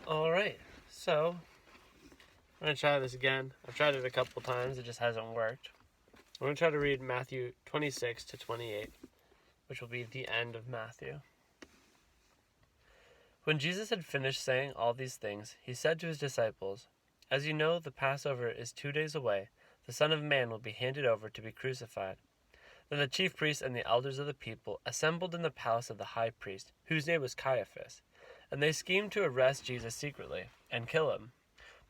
Alright, so I'm going to try this again. I've tried it a couple times, it just hasn't worked. I'm going to try to read Matthew 26 to 28, which will be the end of Matthew. When Jesus had finished saying all these things, he said to his disciples, "As you know, the Passover is 2 days away. The Son of Man will be handed over to be crucified." Then the chief priests and the elders of the people assembled in the palace of the high priest, whose name was Caiaphas, and they schemed to arrest Jesus secretly and kill him.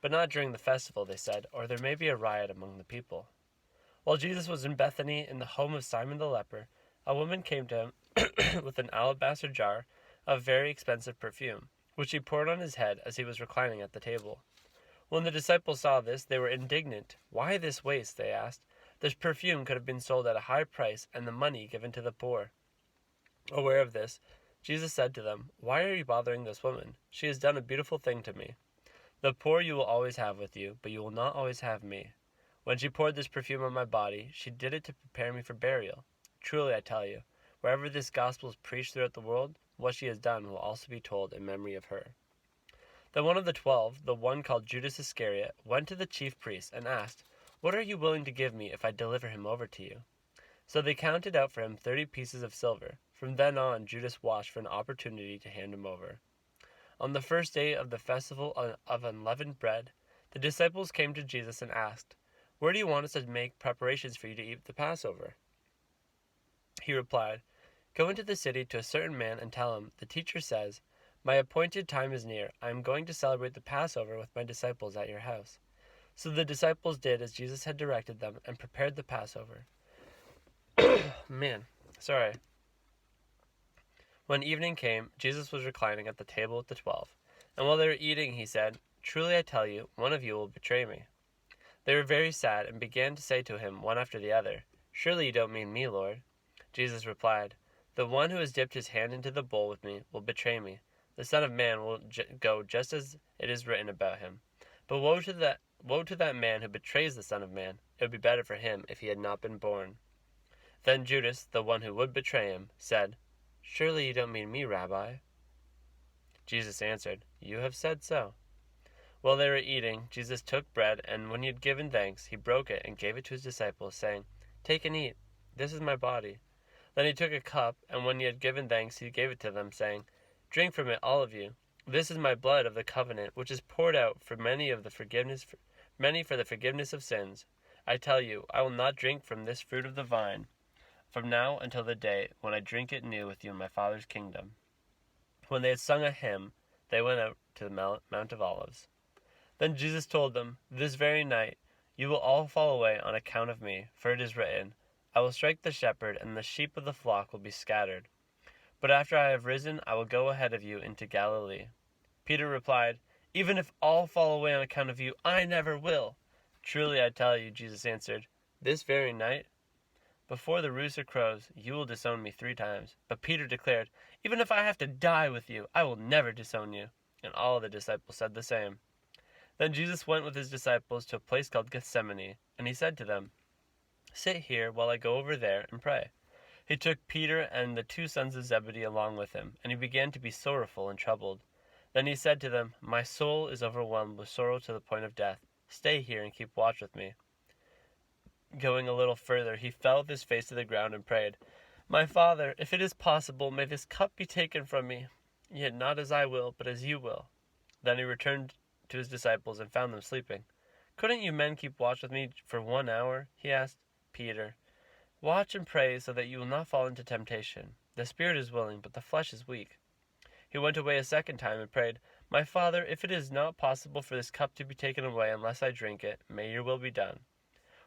But not during the festival, they said, or there may be a riot among the people. While Jesus was in Bethany in the home of Simon the leper, a woman came to him with an alabaster jar of very expensive perfume, which she poured on his head as he was reclining at the table. When the disciples saw this, they were indignant. "Why this waste?" they asked. "This perfume could have been sold at a high price and the money given to the poor." Aware of this, Jesus said to them, "Why are you bothering this woman? She has done a beautiful thing to me. The poor you will always have with you, but you will not always have me. When she poured this perfume on my body, she did it to prepare me for burial. Truly I tell you, wherever this gospel is preached throughout the world, what she has done will also be told in memory of her." Then one of the 12, the one called Judas Iscariot, went to the chief priests and asked, "What are you willing to give me if I deliver him over to you?" So they counted out for him 30 pieces of silver. From then on, Judas watched for an opportunity to hand him over. On the first day of the festival of unleavened bread, the disciples came to Jesus and asked, "Where do you want us to make preparations for you to eat the Passover?" He replied, "Go into the city to a certain man and tell him, 'The teacher says, my appointed time is near. I am going to celebrate the Passover with my disciples at your house.'" So the disciples did as Jesus had directed them and prepared the Passover. Sorry. When evening came, Jesus was reclining at the table with the 12. And while they were eating, he said, "Truly I tell you, one of you will betray me." They were very sad and began to say to him one after the other, "Surely you don't mean me, Lord." Jesus replied, "The one who has dipped his hand into the bowl with me will betray me. The Son of Man will go just as it is written about him. But woe to that man who betrays the Son of Man. It would be better for him if he had not been born." Then Judas, the one who would betray him, said, "Surely you don't mean me, Rabbi." Jesus answered, "You have said so." While they were eating, Jesus took bread, and when he had given thanks, he broke it and gave it to his disciples, saying, "Take and eat. This is my body." Then he took a cup, and when he had given thanks, he gave it to them, saying, "Drink from it, all of you. This is my blood of the covenant, which is poured out for many for the forgiveness of sins. I tell you, I will not drink from this fruit of the vine from now until the day when I drink it new with you in my Father's kingdom." When they had sung a hymn, they went out to the Mount of Olives. Then Jesus told them, "This very night you will all fall away on account of me, for it is written, 'I will strike the shepherd, and the sheep of the flock will be scattered.' But after I have risen, I will go ahead of you into Galilee." Peter replied, "Even if all fall away on account of you, I never will." "Truly I tell you," Jesus answered, "this very night, before the rooster crows, you will disown me 3 times." But Peter declared, "Even if I have to die with you, I will never disown you." And all the disciples said the same. Then Jesus went with his disciples to a place called Gethsemane, and he said to them, "Sit here while I go over there and pray." He took Peter and the 2 sons of Zebedee along with him, and he began to be sorrowful and troubled. Then he said to them, "My soul is overwhelmed with sorrow to the point of death. Stay here and keep watch with me." Going a little further, he fell with his face to the ground and prayed, "My Father, if it is possible, may this cup be taken from me. Yet not as I will, but as you will." Then he returned to his disciples and found them sleeping. "Couldn't you men keep watch with me for 1 hour?" he asked Peter. "Watch and pray so that you will not fall into temptation. The spirit is willing, but the flesh is weak." He went away a second time and prayed, "My Father, if it is not possible for this cup to be taken away unless I drink it, may your will be done."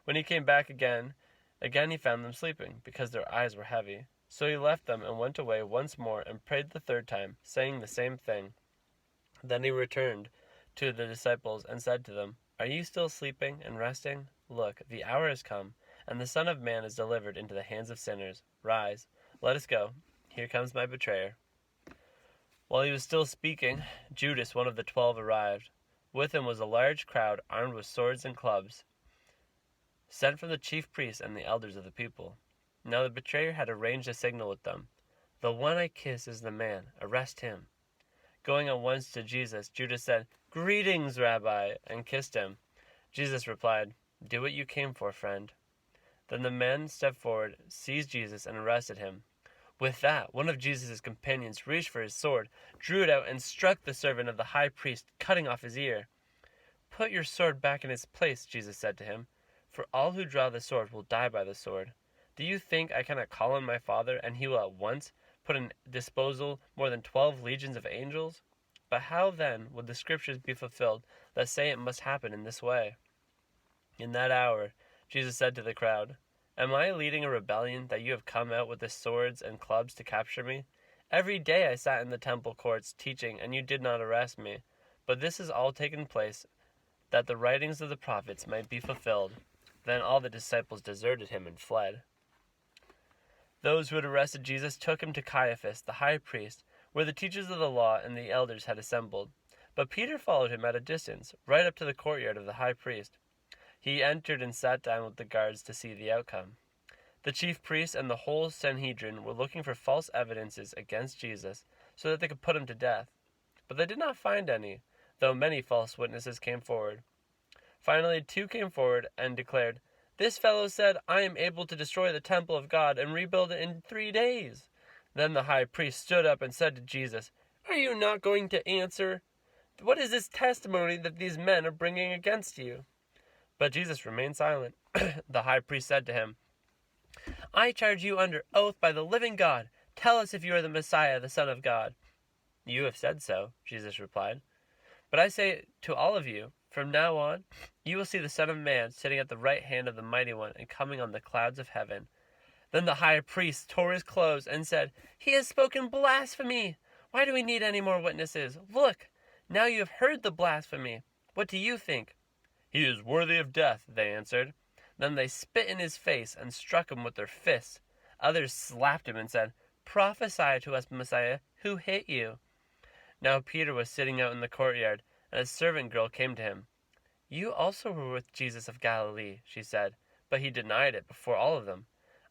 When he came back again he found them sleeping, because their eyes were heavy. So he left them and went away once more and prayed the 3rd time, saying the same thing. Then he returned to the disciples and said to them, "Are you still sleeping and resting? Look, the hour has come, and the Son of Man is delivered into the hands of sinners. Rise, let us go. Here comes my betrayer." While he was still speaking, Judas, one of the 12, arrived. With him was a large crowd armed with swords and clubs, sent from the chief priests and the elders of the people. Now the betrayer had arranged a signal with them. "The one I kiss is the man. Arrest him." Going at once to Jesus, Judas said, "Greetings, Rabbi," and kissed him. Jesus replied, "Do what you came for, friend." Then the men stepped forward, seized Jesus, and arrested him. With that, one of Jesus' companions reached for his sword, drew it out, and struck the servant of the high priest, cutting off his ear. "Put your sword back in its place," Jesus said to him, "for all who draw the sword will die by the sword. Do you think I cannot call on my Father, and he will at once put in disposal more than 12 legions of angels? But how then would the scriptures be fulfilled that say it must happen in this way?" In that hour, Jesus said to the crowd, "Am I leading a rebellion that you have come out with the swords and clubs to capture me? Every day I sat in the temple courts teaching, and you did not arrest me. But this has all taken place that the writings of the prophets might be fulfilled." Then all the disciples deserted him and fled. Those who had arrested Jesus took him to Caiaphas, the high priest, where the teachers of the law and the elders had assembled. But Peter followed him at a distance, right up to the courtyard of the high priest. He entered and sat down with the guards to see the outcome. The chief priests and the whole Sanhedrin were looking for false evidences against Jesus so that they could put him to death. But they did not find any, though many false witnesses came forward. Finally, 2 came forward and declared, "This fellow said, 'I am able to destroy the temple of God and rebuild it in 3 days.'" Then the high priest stood up and said to Jesus, "Are you not going to answer? What is this testimony that these men are bringing against you?" But Jesus remained silent. The high priest said to him, "I charge you under oath by the living God. Tell us if you are the Messiah, the Son of God." "You have said so," Jesus replied. "But I say to all of you, from now on, you will see the Son of Man sitting at the right hand of the Mighty One and coming on the clouds of heaven." Then the high priest tore his clothes and said, "He has spoken blasphemy! Why do we need any more witnesses? Look, now you have heard the blasphemy. What do you think?" "He is worthy of death," they answered. Then they spit in his face and struck him with their fists. Others slapped him and said, "Prophesy to us, Messiah, who hit you?" Now Peter was sitting out in the courtyard, and a servant girl came to him. "You also were with Jesus of Galilee," she said, but he denied it before all of them.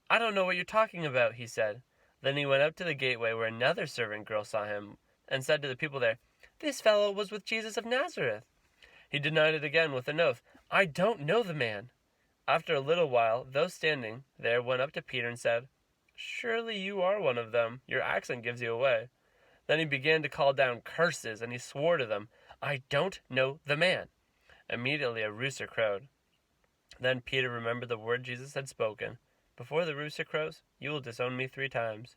"I don't know what you're talking about," he said. Then he went up to the gateway where another servant girl saw him and said to the people there, "This fellow was with Jesus of Nazareth." He denied it again with an oath, "I don't know the man." After a little while, those standing there went up to Peter and said, "Surely you are one of them. Your accent gives you away." Then he began to call down curses, and he swore to them, "I don't know the man." Immediately a rooster crowed. Then Peter remembered the word Jesus had spoken, "Before the rooster crows, you will disown me 3 times."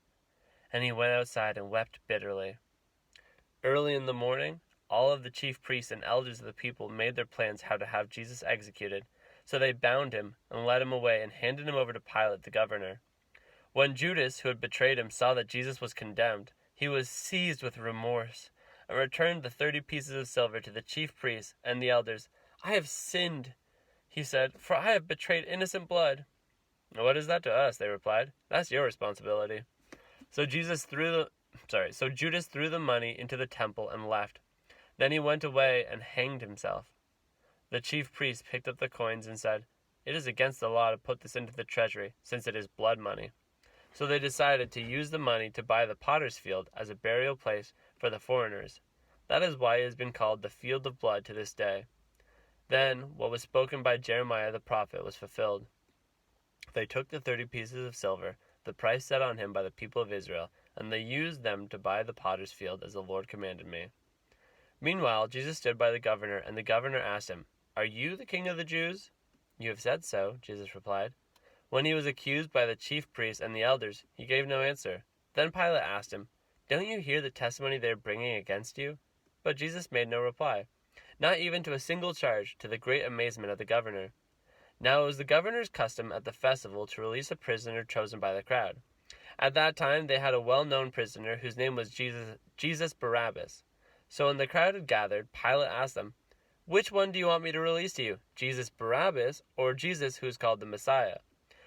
And he went outside and wept bitterly. Early in the morning, all of the chief priests and elders of the people made their plans how to have Jesus executed. So they bound him and led him away and handed him over to Pilate the governor. When Judas, who had betrayed him, saw that Jesus was condemned, he was seized with remorse and returned the 30 pieces of silver to the chief priests and the elders. "I have sinned," he said, "for I have betrayed innocent blood." "What is that to us?" they replied. "That's your responsibility." So Judas threw the money into the temple and left. Then he went away and hanged himself. The chief priest picked up the coins and said, "It is against the law to put this into the treasury, since it is blood money." So they decided to use the money to buy the potter's field as a burial place for the foreigners. That is why it has been called the Field of Blood to this day. Then what was spoken by Jeremiah the prophet was fulfilled. They took the 30 pieces of silver, the price set on him by the people of Israel, and they used them to buy the potter's field as the Lord commanded me. Meanwhile, Jesus stood by the governor, and the governor asked him, "Are you the king of the Jews?" "You have said so," Jesus replied. When he was accused by the chief priests and the elders, he gave no answer. Then Pilate asked him, "Don't you hear the testimony they are bringing against you?" But Jesus made no reply, not even to a single charge, to the great amazement of the governor. Now it was the governor's custom at the festival to release a prisoner chosen by the crowd. At that time they had a well-known prisoner whose name was Jesus Barabbas. So when the crowd had gathered, Pilate asked them, "Which one do you want me to release to you, Jesus Barabbas or Jesus who is called the Messiah?"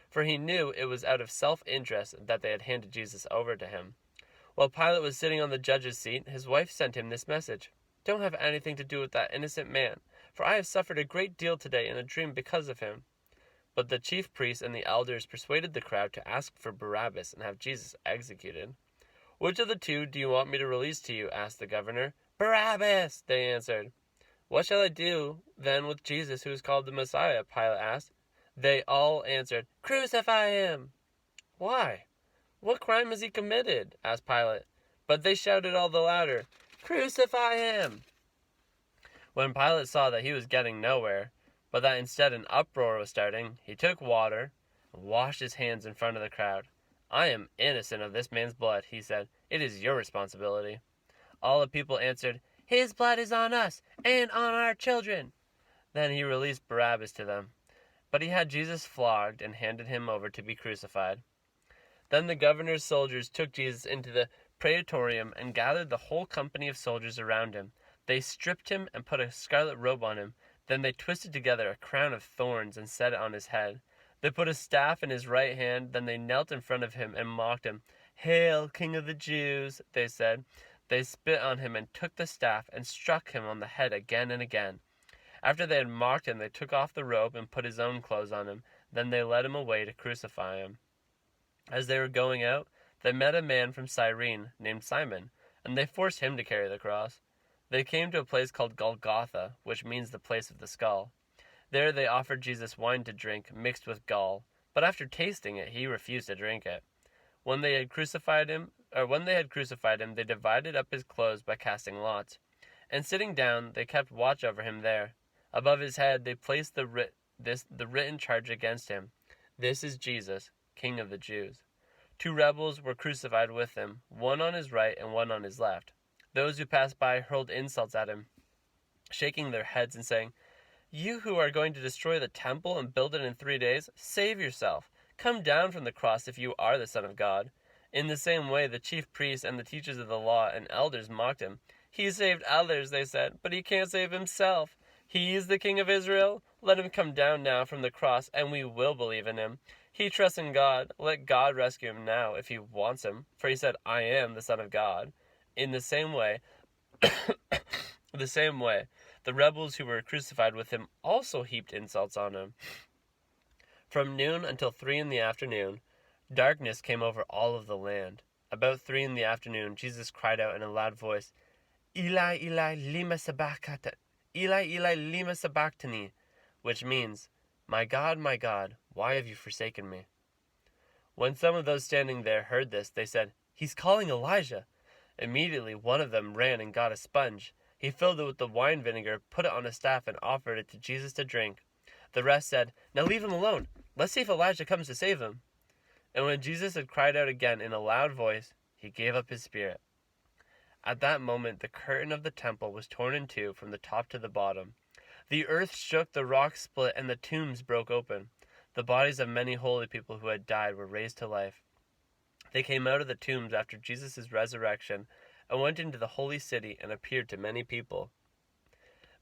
For he knew it was out of self-interest that they had handed Jesus over to him. While Pilate was sitting on the judge's seat, his wife sent him this message, "Don't have anything to do with that innocent man, for I have suffered a great deal today in a dream because of him." But the chief priests and the elders persuaded the crowd to ask for Barabbas and have Jesus executed. "Which of the two do you want me to release to you?" asked the governor. "Barabbas," they answered. "What shall I do then with Jesus, who is called the Messiah?" Pilate asked. They all answered, "Crucify him!" "Why? What crime has he committed?" asked Pilate. But they shouted all the louder, "Crucify him!" When Pilate saw that he was getting nowhere, but that instead an uproar was starting, he took water and washed his hands in front of the crowd. "I am innocent of this man's blood," he said. "It is your responsibility." All the people answered, "His blood is on us and on our children." Then he released Barabbas to them. But he had Jesus flogged and handed him over to be crucified. Then the governor's soldiers took Jesus into the praetorium and gathered the whole company of soldiers around him. They stripped him and put a scarlet robe on him. Then they twisted together a crown of thorns and set it on his head. They put a staff in his right hand. Then they knelt in front of him and mocked him. "Hail, King of the Jews," they said. They spit on him and took the staff and struck him on the head again and again. After they had mocked him, they took off the robe and put his own clothes on him. Then they led him away to crucify him. As they were going out, they met a man from Cyrene named Simon, and they forced him to carry the cross. They came to a place called Golgotha, which means the place of the skull. There they offered Jesus wine to drink mixed with gall, but after tasting it, he refused to drink it. When they had crucified him, they divided up his clothes by casting lots. And sitting down, they kept watch over him there. Above his head they placed the written charge against him. "This is Jesus, King of the Jews." 2 rebels were crucified with him, one on his right and one on his left. Those who passed by hurled insults at him, shaking their heads and saying, "You who are going to destroy the temple and build it in 3 days, save yourself. Come down from the cross if you are the Son of God." In the same way, the chief priests and the teachers of the law and elders mocked him. "He saved others," they said, "but he can't save himself. He is the King of Israel. Let him come down now from the cross, and we will believe in him. He trusts in God. Let God rescue him now if he wants him, for he said, 'I am the Son of God.'" In the same way, the rebels who were crucified with him also heaped insults on him. From noon until 3 in the afternoon, darkness came over all of the land. About 3 in the afternoon, Jesus cried out in a loud voice, "Eli, Eli, lema sabachthani," which means, my God, why have you forsaken me?" When some of those standing there heard this, they said, "He's calling Elijah." Immediately one of them ran and got a sponge. He filled it with the wine vinegar, put it on a staff, and offered it to Jesus to drink. The rest said, "Now leave him alone. Let's see if Elijah comes to save him." And when Jesus had cried out again in a loud voice, he gave up his spirit. At that moment the curtain of the temple was torn in two from the top to the bottom. The earth shook, the rocks split, and the tombs broke open. The bodies of many holy people who had died were raised to life. They came out of the tombs after Jesus' resurrection and went into the holy city and appeared to many people.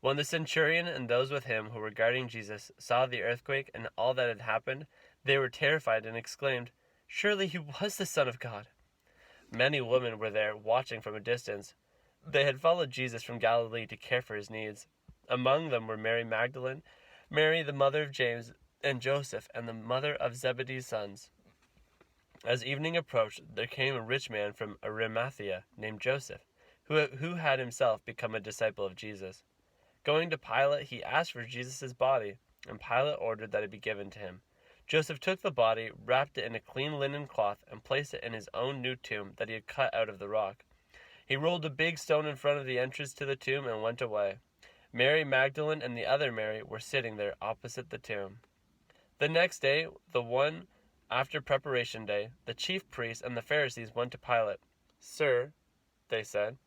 When the centurion and those with him who were guarding Jesus saw the earthquake and all that had happened, they were terrified and exclaimed, "Surely he was the Son of God." Many women were there watching from a distance. They had followed Jesus from Galilee to care for his needs. Among them were Mary Magdalene, Mary the mother of James and Joseph, and the mother of Zebedee's sons. As evening approached, there came a rich man from Arimathea named Joseph, who had himself become a disciple of Jesus. Going to Pilate, he asked for Jesus' body, and Pilate ordered that it be given to him. Joseph took the body, wrapped it in a clean linen cloth, and placed it in his own new tomb that he had cut out of the rock. He rolled a big stone in front of the entrance to the tomb and went away. Mary Magdalene and the other Mary were sitting there opposite the tomb. The next day, the one after preparation day, the chief priests and the Pharisees went to Pilate. "Sir," they said,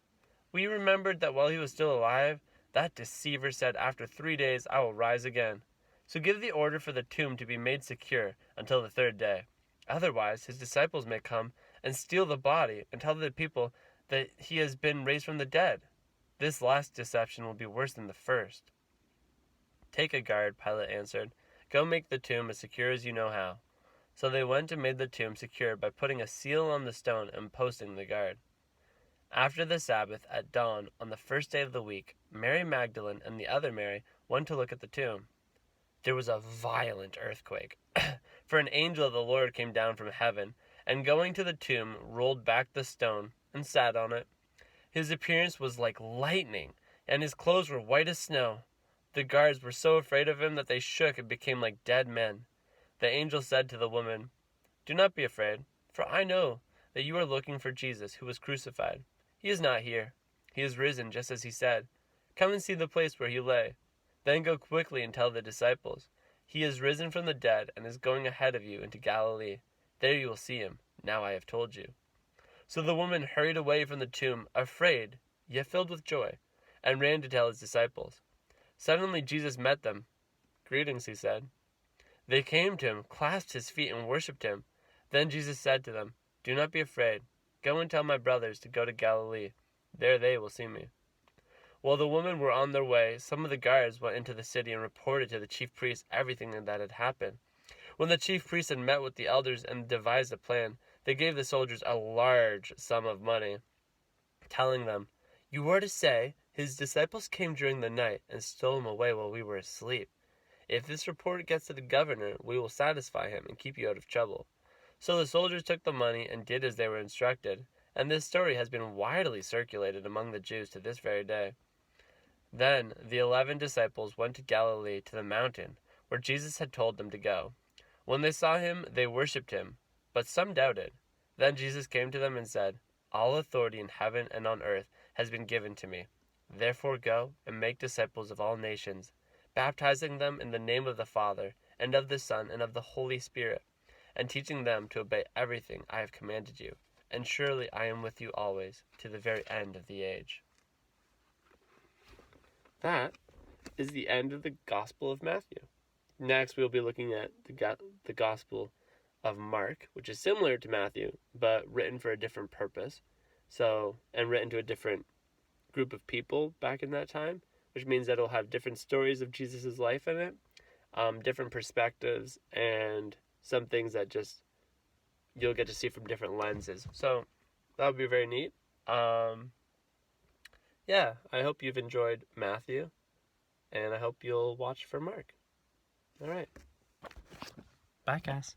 "we remembered that while he was still alive, that deceiver said, 'After 3 days I will rise again.' So give the order for the tomb to be made secure until the 3rd day. Otherwise his disciples may come and steal the body and tell the people that he has been raised from the dead. This last deception will be worse than the first." "Take a guard," Pilate answered. "Go make the tomb as secure as you know how." So they went and made the tomb secure by putting a seal on the stone and posting the guard. After the Sabbath, at dawn, on the 1st day of the week, Mary Magdalene and the other Mary went to look at the tomb. There was a violent earthquake, for an angel of the Lord came down from heaven and going to the tomb, rolled back the stone and sat on it. His appearance was like lightning, and his clothes were white as snow. The guards were so afraid of him that they shook and became like dead men. The angel said to the woman, "Do not be afraid, for I know that you are looking for Jesus who was crucified. He is not here. He is risen, just as he said. Come and see the place where he lay. Then go quickly and tell the disciples, he is risen from the dead and is going ahead of you into Galilee. There you will see him. Now I have told you." So the woman hurried away from the tomb, afraid, yet filled with joy, and ran to tell his disciples. Suddenly Jesus met them. "Greetings," he said. They came to him, clasped his feet, and worshipped him. Then Jesus said to them, "Do not be afraid. Go and tell my brothers to go to Galilee. There they will see me." While the women were on their way, some of the guards went into the city and reported to the chief priests everything that had happened. When the chief priests had met with the elders and devised a plan, they gave the soldiers a large sum of money, telling them, "You are to say, his disciples came during the night and stole him away while we were asleep. If this report gets to the governor, we will satisfy him and keep you out of trouble." So the soldiers took the money and did as they were instructed, and this story has been widely circulated among the Jews to this very day. Then the 11 disciples went to Galilee, to the mountain where Jesus had told them to go. When they saw him, they worshipped him, but some doubted. Then Jesus came to them and said, "All authority in heaven and on earth has been given to me. Therefore go and make disciples of all nations, baptizing them in the name of the Father, and of the Son, and of the Holy Spirit, and teaching them to obey everything I have commanded you. And surely I am with you always, to the very end of the age." That is the end of the Gospel of Matthew. Next, we'll be looking at the Gospel of Mark, which is similar to Matthew, but written for a different purpose. And written to a different group of people back in that time, which means that it'll have different stories of Jesus' life in it, different perspectives, and some things that just you'll get to see from different lenses. So that would be very neat. Yeah, I hope you've enjoyed Matthew, and I hope you'll watch for Mark. All right. Bye, guys.